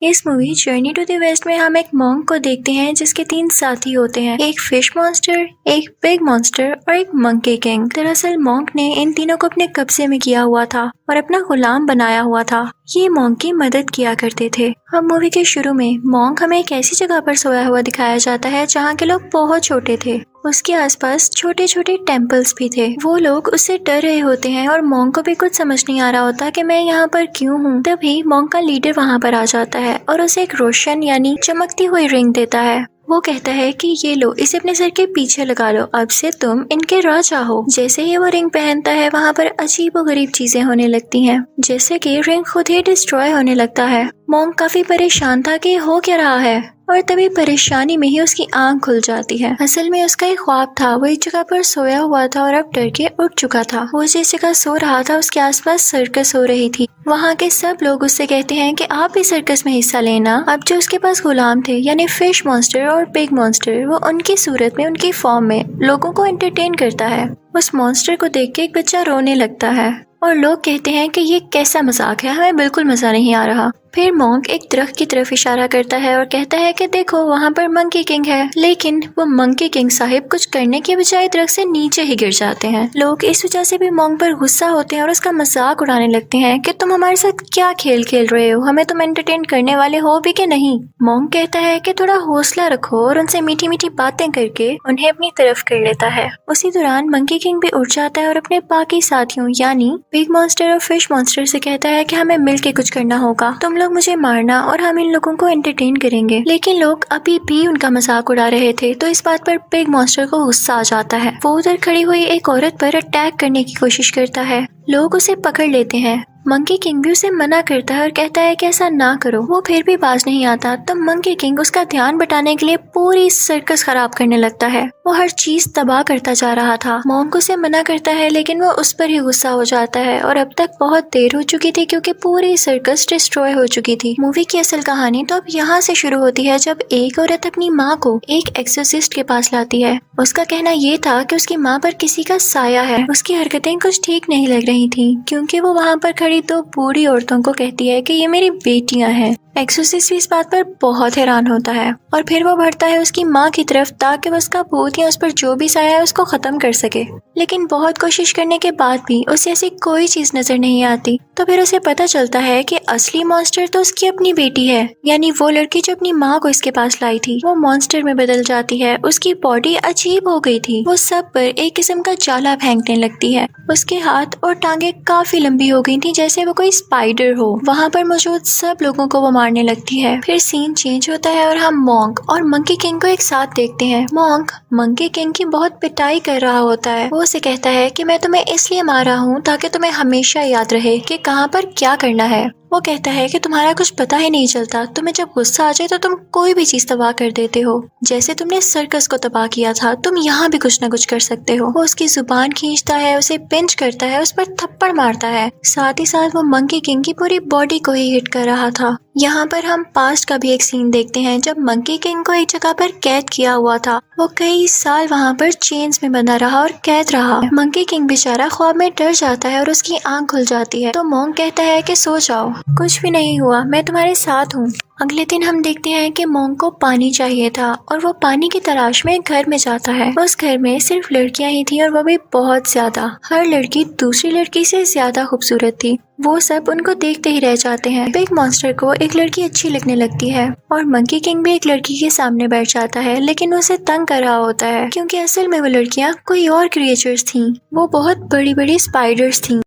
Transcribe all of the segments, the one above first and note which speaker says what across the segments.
Speaker 1: इस movie journey to the west में हम एक मॉन्क को देखते हैं जिसके 3 साथी होते हैं, एक फिश मॉन्स्टर, एक पिग मॉन्स्टर और एक मंकी किंग। दरअसल मॉन्क ने इन तीनों को अपने कब्जे में किया हुआ था और अपना गुलाम बनाया हुआ था। ये मॉन्क की मदद किया करते थे। अब मूवी के शुरू में मॉन्क हमें एक ऐसी जगह पर सोया हुआ दिखाया जाता है जहाँ के लोग बहुत छोटे थे। उसके आसपास छोटे छोटे टेम्पल्स भी थे। वो लोग उससे डर रहे होते हैं और मॉन्क को भी कुछ समझ नहीं आ रहा होता कि मैं यहाँ पर क्यों हूँ। तभी मॉन्क का लीडर वहाँ पर आ जाता है और उसे एक रोशन यानी चमकती हुई रिंग देता है। वो कहता है कि ये लो, इसे अपने सर के पीछे लगा लो, अब से तुम इनके राजा हो। जैसे ही वो रिंग पहनता है वहाँ पर अजीबोगरीब चीजें होने लगती हैं, जैसे कि रिंग खुद ही डिस्ट्रॉय होने लगता है। मॉन्क काफी परेशान था कि हो क्या रहा है और तभी परेशानी में ही उसकी आंख खुल जाती है। असल में उसका एक ख्वाब था। वो एक जगह पर सोया हुआ था और अब डर के उठ चुका था। वो जिस जगह सो रहा था उसके आसपास सर्कस हो रही थी। वहाँ के सब लोग उससे कहते हैं कि आप भी सर्कस में हिस्सा लेना। अब जो उसके पास गुलाम थे यानी फिश मॉन्स्टर और पिग मॉन्स्टर, वो उनकी सूरत में, उनकी फॉर्म में लोगों को एंटरटेन करता है। उस मॉन्स्टर को देख के एक बच्चा रोने लगता है और लोग कहते हैं कि ये कैसा मजाक है, हमें बिल्कुल मजा नहीं आ रहा। फिर मॉन्क एक दरख्त की तरफ इशारा करता है और कहता है कि देखो वहाँ पर मंकी किंग है। लेकिन वो मंकी किंग साहिब कुछ करने के बजाय दरख्त से नीचे ही गिर जाते हैं। लोग इस वजह से भी मॉन्क पर गुस्सा होते हैं और उसका मजाक उड़ाने लगते हैं कि तुम हमारे साथ क्या खेल खेल रहे हो, हमें तुम एंटरटेन करने वाले हो भी कि नहीं। मॉन्क कहता है कि थोड़ा हौसला रखो और उनसे मीठी मीठी बातें करके उन्हें अपनी तरफ कर लेता है। उसी दौरान मंकी किंग भी उठ जाता है और अपने बाकी साथियों यानी पिग मॉन्स्टर और फिश मॉन्स्टर से कहता है कि हमें मिलके कुछ करना होगा, तुम लोग मुझे मारना और हम इन लोगों को एंटरटेन करेंगे। लेकिन लोग अभी भी उनका मजाक उड़ा रहे थे तो इस बात पर पिग मॉन्स्टर को गुस्सा आ जाता है। वो उधर खड़ी हुई एक औरत पर अटैक करने की कोशिश करता है। लोग उसे पकड़ लेते हैं। मंकी किंग भी उसे मना करता है और कहता है कि ऐसा ना करो। वो फिर भी बाज नहीं आता तब मंकी किंग उसका ध्यान बटाने के लिए पूरी सर्कस खराब करने लगता है। वो हर चीज तबाह करता जा रहा था। मॉन्क उसे मना करता है लेकिन वो उस पर ही गुस्सा हो जाता है और अब तक बहुत देर हो चुकी थी क्योंकि पूरी सर्कस डिस्ट्रॉय हो चुकी थी। मूवी की असल कहानी तो अब यहाँ से शुरू होती है जब एक औरत अपनी माँ को एक एक्सोर्सिस्ट के पास लाती है। उसका कहना ये था कि उसकी माँ पर किसी का साया है। उसकी हरकतें कुछ ठीक नहीं लग रही थी क्योंकि वो वहाँ पर खड़ी तो बूढ़ी औरतों को कहती है कि ये मेरी बेटियां हैं। एक्सोर्सिस्ट भी इस बात पर बहुत हैरान होता है और फिर वो बढ़ता है उसकी माँ की तरफ ताकि वो उसका भूत या उस पर जो भी साया है उसको खत्म कर सके। लेकिन बहुत कोशिश करने के बाद भी उसे ऐसी कोई चीज नजर नहीं आती। तो फिर उसे पता चलता है कि असली मॉन्स्टर तो उसकी अपनी बेटी है, यानी वो लड़की जो अपनी माँ को इसके पास लाई थी वो मॉन्स्टर में बदल जाती है। उसकी बॉडी अजीब हो गई थी। वो सब पर एक किस्म का जाला फेंकने लगती है। उसके हाथ और टांगे काफी लंबी हो गई थी जैसे वो कोई स्पाइडर हो। वहाँ पर मौजूद सब लोगों को वो मारने लगती है। फिर सीन चेंज होता है और हम मॉन्क और मंकी किंग को एक साथ देखते हैं। मॉन्क मंकी किंग की बहुत पिटाई कर रहा होता है। वो उसे कहता है कि मैं तुम्हें इसलिए मार रहा हूँ ताकि तुम्हें हमेशा याद रहे कि कहाँ पर क्या करना है। वो कहता है कि तुम्हारा कुछ पता ही नहीं चलता, तुम्हें जब गुस्सा आ जाए तो तुम कोई भी चीज तबाह कर देते हो। जैसे तुमने सर्कस को तबाह किया था, तुम यहाँ भी कुछ न कुछ कर सकते हो। वो उसकी जुबान खींचता है, उसे पिंच करता है, उस पर थप्पड़ मारता है। साथ ही साथ वो मंकी किंग की पूरी बॉडी को ही हिट कर रहा था। यहाँ पर हम पास्ट का भी एक सीन देखते हैं जब मंकी किंग को एक जगह पर कैद किया हुआ था। वो कई साल वहाँ पर चेन्स में बंधा रहा और कैद रहा। मंकी किंग बेचारा ख्वाब में डर जाता है और उसकी आंख खुल जाती है। तो मॉन्क कहता है कि सो जाओ, कुछ भी नहीं हुआ, मैं तुम्हारे साथ हूँ। अगले दिन हम देखते हैं कि मॉन्क को पानी चाहिए था और वो पानी की तलाश में एक घर में जाता है। उस घर में सिर्फ लड़कियां ही थी और वो भी बहुत ज्यादा। हर लड़की दूसरी लड़की से ज्यादा खूबसूरत थी। वो सब उनको देखते ही रह जाते हैं। बिग मॉन्स्टर को एक लड़की अच्छी लगने लगती है और मंकी किंग भी एक लड़की के सामने बैठ जाता है, लेकिन उसे तंग कर रहा होता है क्योंकि असल में वो लड़कियां कोई और क्रिएचर्स थीं। वो बहुत बड़ी बड़ी स्पाइडर्स थीं।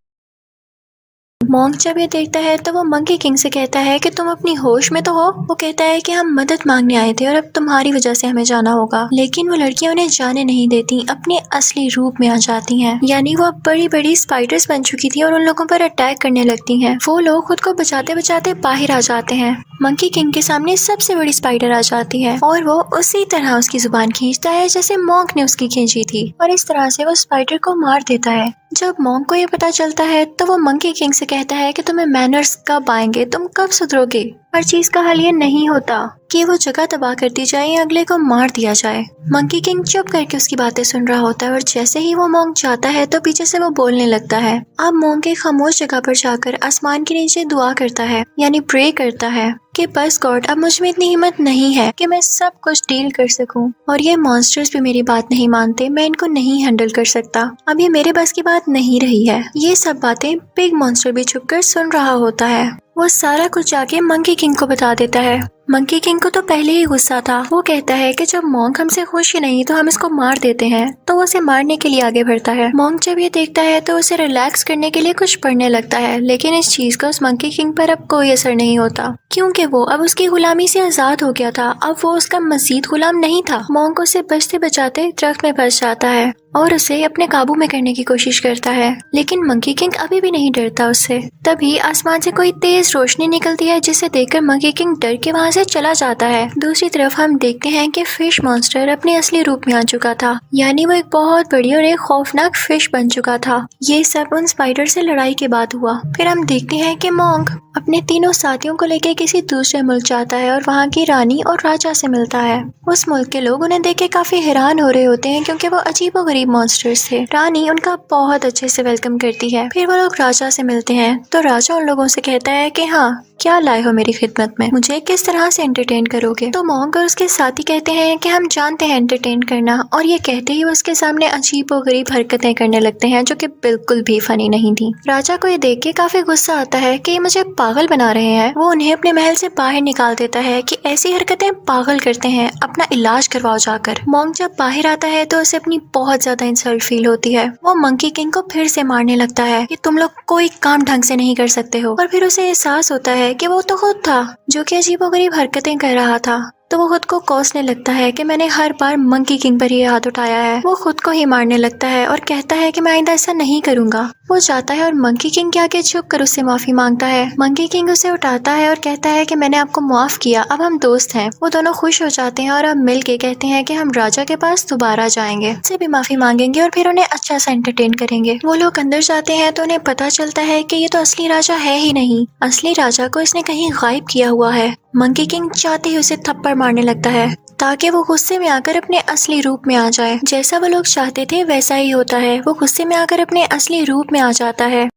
Speaker 1: मॉन्क जब ये देखता है तो वो मंकी किंग से कहता है कि तुम अपनी होश में तो हो। वो कहता है कि हम मदद मांगने आए थे और अब तुम्हारी वजह से हमें जाना होगा। लेकिन वो लड़कियां उन्हें जाने नहीं देती, अपने असली रूप में आ जाती हैं। यानी वो अब बड़ी बड़ी स्पाइडर्स बन चुकी थी और उन लोगों पर अटैक करने लगती हैं। वो लोग खुद को बचाते बचाते बाहर आ जाते हैं। मंकी किंग के सामने सबसे बड़ी स्पाइडर आ जाती है और वो उसी तरह उसकी जुबान खींचता है जैसे मॉन्क ने उसकी खींची थी और इस तरह से वो स्पाइडर को मार देता है। जब मॉन्क को ये पता चलता है तो वो मंकी किंग से कहता है कि तुम्हें मैनर्स कब आएंगे, तुम कब सुधरोगे। हर चीज का हल ये नहीं होता। कि वो जगह तबाह कर दी जाए या अगले को मार दिया जाए। मंकी किंग चुप करके उसकी बातें सुन रहा होता है और जैसे ही वो मोंग जाता है तो पीछे से वो बोलने लगता है। अब मोंग एक खामोश जगह पर जाकर आसमान के नीचे दुआ करता है, यानी प्रे करता है कि बस गॉड, अब मुझ में इतनी हिम्मत नहीं है कि मैं सब कुछ डील कर सकूं, और ये मॉन्स्टर्स भी मेरी बात नहीं मानते, मैं इनको नहीं हैंडल कर सकता, अब ये मेरे बस की बात नहीं रही है। ये सब बातें बिग मॉन्स्टर भी छुपकर सुन रहा होता है। वो सारा कुछ जाके मंकी किंग को बता देता है। मंकी किंग को तो पहले ही गुस्सा था। वो कहता है कि जब मोंग हमसे खुश ही नहीं तो हम इसको मार देते हैं, तो वो उसे मारने के लिए आगे बढ़ता है। मोंग जब ये देखता है तो उसे रिलैक्स करने के लिए कुछ पढ़ने लगता है, लेकिन इस चीज का उस मंकी किंग पर अब कोई असर नहीं होता, क्योंकि वो अब उसकी गुलामी से आजाद हो गया था। अब वो उसका मजीद गुलाम नहीं था। मोंग उसे बचते बचाते दरख्त में फंस जाता है और उसे अपने काबू में करने की कोशिश करता है, लेकिन मंकी किंग अभी भी नहीं डरता उससे। तभी आसमान से कोई तेज रोशनी निकलती है, जिसे देखकर मंकी किंग डर के वहाँ से चला जाता है। दूसरी तरफ हम देखते हैं कि फिश मॉन्स्टर अपने असली रूप में आ चुका था, यानी वो एक बहुत बड़ी और एक खौफनाक फिश बन चुका था। ये सब उन स्पाइडर से लड़ाई के बाद हुआ। फिर हम देखते हैं कि मोंग अपने तीनों साथियों को लेकर किसी दूसरे मुल्क जाता है और वहाँ की रानी और राजा से मिलता है। उस मुल्क के लोग उन्हें देख के काफी हैरान हो रहे होते हैं, क्योंकि वो अजीबोगरीब मॉन्स्टर्स थे। रानी उनका बहुत अच्छे से वेलकम करती है। फिर वो लोग राजा से मिलते हैं तो राजा उन लोगों से कहता है कि हाँ, क्या लाए हो मेरी खिदमत में, मुझे किस तरह से एंटरटेन करोगे। तो मोंग और उसके साथी कहते हैं कि हम जानते हैं एंटरटेन करना, और ये कहते ही वो उसके सामने अजीबोगरीब हरकतें करने लगते हैं जो कि बिल्कुल भी फनी नहीं थी। राजा को ये देख के काफी गुस्सा आता है कि मुझे पागल बना रहे हैं। वो उन्हें अपने महल से बाहर निकाल देता है कि ऐसी हरकतें पागल करते हैं, अपना इलाज करवाओ जाकर। मोंग जब बाहर आता है तो उसे अपनी बहुत ज्यादा इंसल्ट फील होती है। वो मंकी किंग को फिर से मारने लगता है कि तुम लोग कोई काम ढंग से नहीं कर सकते हो, और फिर उसे एहसास होता है कि वो तो खुद था जो कि अजीबोगरीब हरकतें कर रहा था। तो वो खुद को कोसने लगता है कि मैंने हर बार मंकी किंग पर ही हाथ उठाया है। वो खुद को ही मारने लगता है और कहता है कि मैं आइंदा ऐसा नहीं करूंगा। वो जाता है और मंकी किंग के आगे झुक कर उससे माफी मांगता है। मंकी किंग उसे उठाता है और कहता है कि मैंने आपको माफ किया, अब हम दोस्त हैं। वो दोनों खुश हो जाते हैं और अब मिल के कहते हैं कि हम राजा के पास दोबारा जाएंगे, उससे भी माफी मांगेंगे और फिर उन्हें अच्छा सा एंटरटेन करेंगे। वो लोग अंदर जाते हैं तो उन्हें पता चलता है कि ये तो असली राजा है ही नहीं, असली राजा को इसने कहीं गायब किया हुआ है। मंकी किंग चाहते ही उसे थप्पड़ मारने लगता है ताकि वो गुस्से में आकर अपने असली रूप में आ जाए। जैसा वो लोग चाहते थे वैसा ही होता है, वो गुस्से में आकर अपने असली रूप में आ जाता है।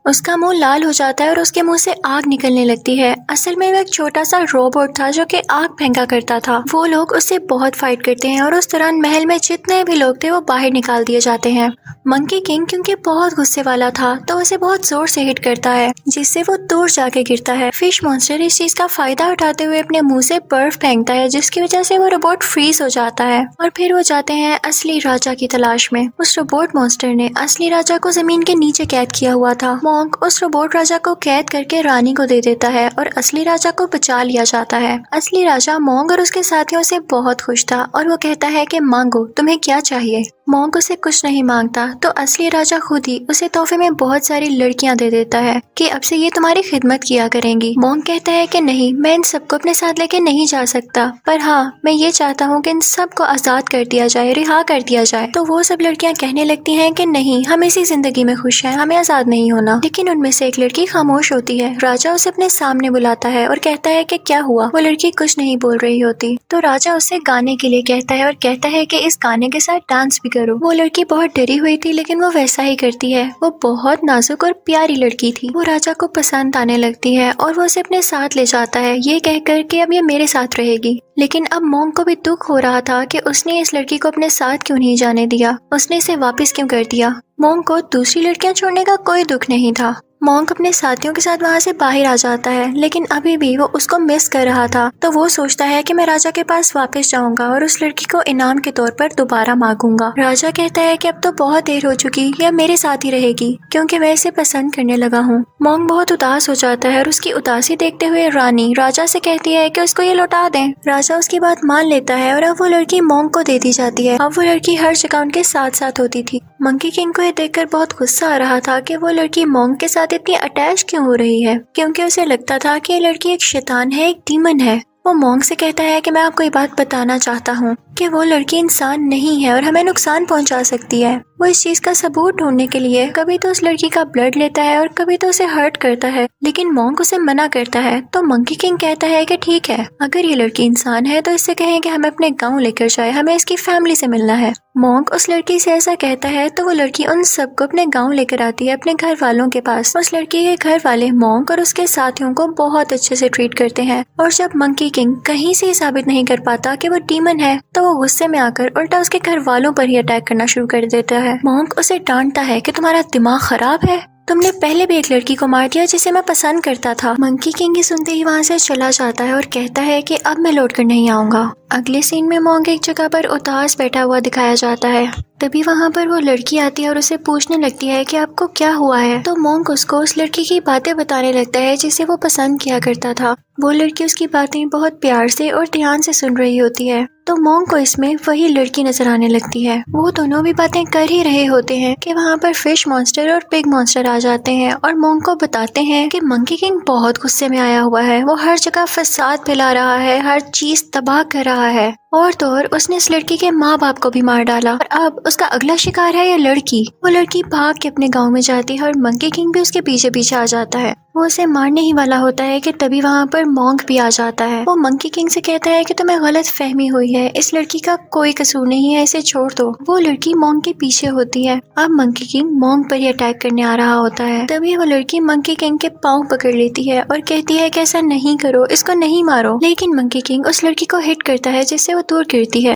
Speaker 1: उसका मुंह लाल हो जाता है और उसके मुंह से आग निकलने लगती है। असल में वो एक छोटा सा रोबोट था जो कि आग फेंका करता था। वो लोग उससे बहुत फाइट करते हैं और उस दौरान महल में जितने भी लोग थे वो बाहर निकाल दिए जाते हैं। मंकी किंग क्योंकि बहुत गुस्से वाला था तो उसे बहुत जोर से हिट करता है, जिससे वो दूर जाके गिरता है। फिश मॉन्स्टर इस चीज का फायदा उठाते हुए अपने मुंह से बर्फ फेंकता है, जिसकी वजह से वो रोबोट फ्रीज हो जाता है। और फिर वो जाते हैं असली राजा की तलाश में। उस रोबोट मॉन्स्टर ने असली राजा को जमीन के नीचे कैद किया हुआ था। मोंग उस रोबोट राजा को कैद करके रानी को दे देता है और असली राजा को बचा लिया जाता है। असली राजा मोंग और उसके साथियों से बहुत खुश था और वो कहता है कि मांगो, तुम्हें क्या चाहिए। मोंग उसे कुछ नहीं मांगता तो असली राजा खुद ही उसे तोहफे में बहुत सारी लड़कियां दे देता है कि अब से ये तुम्हारी खिदमत किया करेंगी। मोंग कहता है कि नहीं, मैं इन सबको अपने साथ लेके नहीं जा सकता, पर हाँ, मैं ये चाहता हूँ कि इन सबको आजाद कर दिया जाए, रिहा कर दिया जाए। तो वो सब लड़कियां कहने लगती हैं कि नहीं, हम इसी जिंदगी में खुश हैं, हमें आजाद नहीं होना। लेकिन उनमें से एक लड़की खामोश होती है। राजा उसे अपने सामने बुलाता है और कहता है कि क्या हुआ। वो लड़की कुछ नहीं बोल रही होती तो राजा उसे गाने के लिए कहता है और कहता है कि इस गाने के साथ डांस भी करो। वो लड़की बहुत डरी हुई थी लेकिन वो वैसा ही करती है। वो बहुत नाजुक और प्यारी लड़की थी। वो राजा को पसंद आने लगती है और वो उसे अपने साथ ले जाता है, ये कहकर कि अब ये मेरे साथ रहेगी। लेकिन अब मोंग को भी दुख हो रहा था कि उसने इस लड़की को अपने साथ क्यों नहीं जाने दिया, उसने इसे वापस क्यों कर दिया। मोंग को दूसरी लड़कियां छोड़ने का कोई दुख नहीं था। मोंग अपने साथियों के साथ वहाँ से बाहर आ जाता है, लेकिन अभी भी वो उसको मिस कर रहा था। तो वो सोचता है कि मैं राजा के पास वापस जाऊंगा और उस लड़की को इनाम के तौर पर दोबारा मांगूंगा। राजा कहता है कि अब तो बहुत देर हो चुकी, ये मेरे साथ ही रहेगी क्योंकि मैं इसे पसंद करने लगा हूँ। मोंग बहुत उदास हो जाता है और उसकी उदासी देखते हुए रानी राजा से कहती है कि उसको ये लौटा दें। राजा उसकी बात मान लेता है और अब वो लड़की मोंग को दे दी जाती है। अब वो लड़की हर जगह उनके साथ साथ होती थी। मंकी किंग को ये देखकर बहुत गुस्सा आ रहा था कि वो लड़की मोंग के साथ इतनी अटैच क्यों हो रही है, क्योंकि उसे लगता था कि ये लड़की एक शैतान है, एक डीमन है। वो मोंग से कहता है कि मैं आपको ये बात बताना चाहता हूँ कि वो लड़की इंसान नहीं है और हमें नुकसान पहुंचा सकती है। वो इस चीज का सबूत ढूंढने के लिए कभी तो उस लड़की का ब्लड लेता है और कभी तो उसे हर्ट करता है, लेकिन मॉन्क उसे मना करता है। तो मंकी किंग कहता है कि ठीक है, अगर ये लड़की इंसान है तो इससे कहें कि हमें अपने गाँव लेकर जाए, हमें इसकी फैमिली से मिलना है। मॉन्क उस लड़की से ऐसा कहता है तो वो लड़की उन सबको अपने गांव लेकर आती है, अपने घर वालों के पास। उस लड़की के घर वाले मॉन्क और उसके साथियों को बहुत अच्छे से ट्रीट करते हैं और जब मंकी किंग कहीं से साबित नहीं कर पाता कि वो डीमन है तो वो गुस्से में आकर उल्टा उसके घर वालों पर ही अटैक करना शुरू कर देता है। मॉन्क उसे डांटता है कि तुम्हारा दिमाग खराब है, तुमने पहले भी एक लड़की को मार दिया जिसे मैं पसंद करता था। मंकी किंग ही सुनते ही वहाँ से चला जाता है और कहता है कि अब मैं लौट कर नहीं आऊंगा। अगले सीन में मॉन्क एक जगह पर उदास बैठा हुआ दिखाया जाता है। तभी वहाँ पर वो लड़की आती है और उसे पूछने लगती है कि आपको क्या हुआ है। तो मॉन्क उसको उस लड़की की बातें बताने लगता है जिसे वो पसंद किया करता था। वो लड़की उसकी बातें बहुत प्यार से और ध्यान से सुन रही होती है तो मॉन्क को इसमें वही लड़की नजर आने लगती है। वो दोनों भी बातें कर ही रहे होते हैं कि वहाँ पर फिश मॉन्स्टर और पिग मॉन्स्टर आ जाते हैं और मॉन्क को बताते हैं कि मंकी किंग बहुत गुस्से में आया हुआ है, वो हर जगह फसाद फैला रहा है, हर चीज तबाह कर रहा है और तो और उसने इस लड़की के माँ बाप को भी मार डाला और अब उसका अगला शिकार है ये लड़की। वो लड़की भाग के अपने गांव में जाती है और मंकी किंग भी उसके पीछे पीछे आ जाता है। वो उसे मारने ही वाला होता है कि तभी वहाँ पर मॉन्क भी आ जाता है। वो मंकी किंग से कहता है कि तुम्हें गलत फहमी हुई है, इस लड़की का कोई कसूर नहीं है, इसे छोड़ दो। वो लड़की मॉन्क के पीछे होती है। अब मंकी किंग मॉन्क पर ही अटैक करने आ रहा होता है। तभी वो लड़की मंकी किंग के पाँव पकड़ लेती है और कहती है कि ऐसा नहीं करो, इसको नहीं मारो। लेकिन मंकी किंग उस लड़की को हिट करता है जिससे वो दूर गिरती है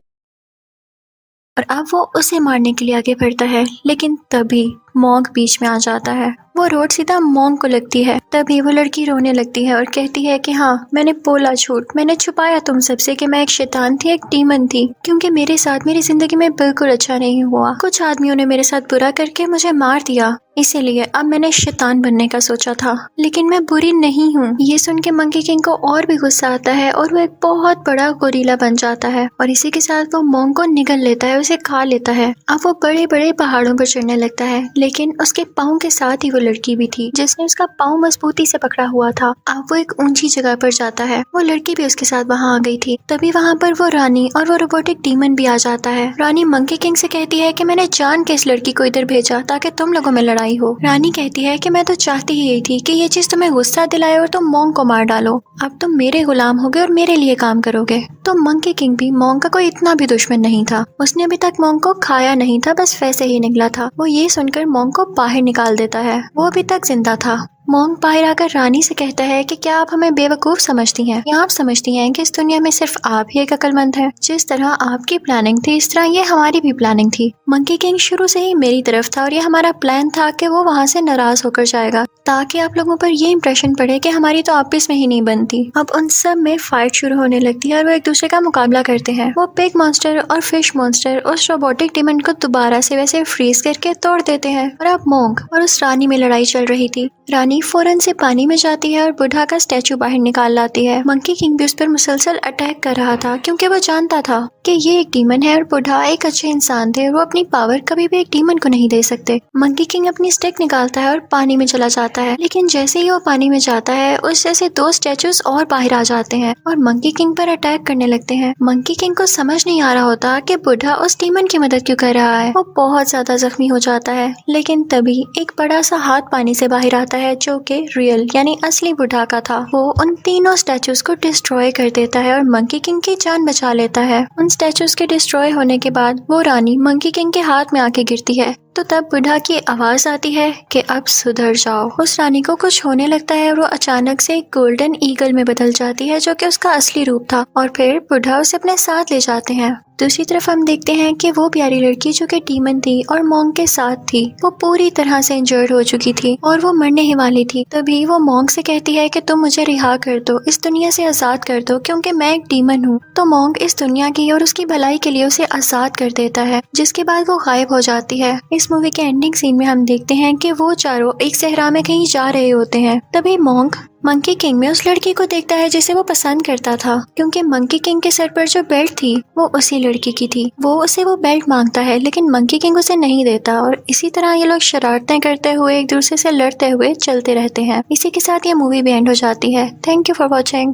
Speaker 1: और अब वो उसे मारने के लिए आगे बढ़ता है, लेकिन तभी मॉन्क बीच में आ जाता है। वो रोड सीधा मॉन्क को लगती है। तभी वो लड़की रोने लगती है और कहती है कि हाँ, मैंने बोला झूठ, मैंने छुपाया तुम सबसे कि मैं एक शैतान थी, एक डीमन थी, क्योंकि मेरे साथ मेरी जिंदगी में बिल्कुल अच्छा नहीं हुआ। कुछ आदमियों ने मेरे साथ बुरा करके मुझे मार दिया, इसीलिए अब मैंने शैतान बनने का सोचा था, लेकिन मैं बुरी नहीं हूँ। ये सुन के मंकी किंग को और भी गुस्सा आता है और वो एक बहुत बड़ा गोरिल्ला बन जाता है और इसी के साथ वो मॉन्क को निगल लेता है, उसे खा लेता है। अब वो बड़े बड़े पहाड़ों पर चढ़ने लगता है, लेकिन उसके पाँव के साथ ही वो लड़की भी थी जिसने उसका पाँव मजबूती से पकड़ा हुआ था। अब वो एक ऊंची जगह पर जाता है। वो लड़की भी उसके साथ वहाँ आ गई थी। तभी वहाँ पर वो रानी और वो रोबोटिक डीमन भी आ जाता है। रानी मंकी किंग से कहती है कि मैंने जान के इस लड़की को इधर भेजा ताकि तुम लोगों में लड़ाई हो। रानी कहती है कि मैं तो चाहती ही यही थी कि ये चीज तुम्हें गुस्सा दिलाए और तुम मॉन्क को मार डालो। अब तुम मेरे गुलाम होगे और मेरे लिए काम करोगे। तो मंकी किंग भी मॉन्क का कोई इतना भी दुश्मन नहीं था। उसने अभी तक मॉन्क को खाया नहीं था, बस वैसे ही निकला था। वो ये सुनकर मॉन्क को बाहर निकाल देता है। वो अभी तक जिंदा था। मॉन्क बाहर आकर रानी से कहता है कि क्या आप हमें बेवकूफ समझती हैं या आप समझती हैं कि इस दुनिया में सिर्फ आप ही एक अक्लमंद है। जिस तरह आपकी प्लानिंग थी इस तरह ये हमारी भी प्लानिंग थी। मंकी किंग शुरू से ही मेरी तरफ था और ये हमारा प्लान था कि वो वहाँ से नाराज होकर जाएगा ताकि आप लोगों पर ये इम्प्रेशन पड़े कि हमारी तो आपस में ही नहीं बनती। अब उन सब में फाइट शुरू होने लगती है और वो एक दूसरे का मुकाबला करते हैं। वो पिग मॉन्स्टर और फिश मॉन्स्टर उस रोबोटिक डीमन को दोबारा से वैसे फ्रीज करके तोड़ देते हैं और अब मॉन्क और उस रानी में लड़ाई चल रही थी। रानी फौरन से पानी में जाती है और बुढ़ा का स्टैचू बाहर निकाल लाती है। मंकी किंग भी उस पर मुसलसल अटैक कर रहा था क्योंकि वो जानता था कि ये एक डीमन है और बुढ़ा एक अच्छे इंसान थे और वो अपनी पावर कभी भी एक डीमन को नहीं दे सकते। मंकी किंग अपनी स्टिक निकालता है और पानी में चला जाता है, लेकिन जैसे ही वो पानी में जाता है उस जैसे दो स्टैचूज और बाहर आ जाते हैं और मंकी किंग पर अटैक करने लगते हैं। मंकी किंग को समझ नहीं आ रहा होता कि बुढ़ा उस डीमन की मदद क्यों कर रहा है। वो बहुत ज्यादा जख्मी हो जाता है, लेकिन तभी एक बड़ा सा हाथ पानी से बाहर आता है जो कि रियल यानी असली बुढ़ा का था। वो उन तीनों स्टैचूज को डिस्ट्रॉय कर देता है और मंकी किंग की जान बचा लेता है। उन स्टैचूज के डिस्ट्रॉय होने के बाद वो रानी मंकी किंग के हाथ में आके गिरती है तो तब बुढ़ा की आवाज आती है कि अब सुधर जाओ। उस रानी को कुछ होने लगता है और वो अचानक से एक गोल्डन ईगल में बदल जाती है जो कि उसका असली रूप था और फिर बुढ़ा उसे अपने साथ ले जाते हैं। दूसरी तरफ हम देखते हैं कि वो प्यारी लड़की जो कि डीमन थी और मॉन्क के साथ थी वो पूरी तरह से इंजर्ड हो चुकी थी और वो मरने ही वाली थी। तभी वो मॉन्क से कहती है कि तुम मुझे रिहा कर दो, इस दुनिया से आजाद कर दो क्योंकि मैं एक डीमन हूँ। तो मॉन्क इस दुनिया की और उसकी भलाई के लिए उसे आजाद कर देता है, जिसके बाद वो गायब हो जाती है। इस मूवी के एंडिंग सीन में हम देखते हैं कि वो चारों एक सहरा में कहीं जा रहे होते हैं। तभी मॉन्क मंकी किंग में उस लड़की को देखता है जिसे वो पसंद करता था, क्योंकि मंकी किंग के सर पर जो बेल्ट थी वो उसी लड़की की थी। वो उसे वो बेल्ट मांगता है लेकिन मंकी किंग उसे नहीं देता और इसी तरह ये लोग शरारतें करते हुए एक दूसरे से लड़ते हुए चलते रहते हैं। इसी के साथ ये मूवी भी एंड हो जाती है। Thank you for watching.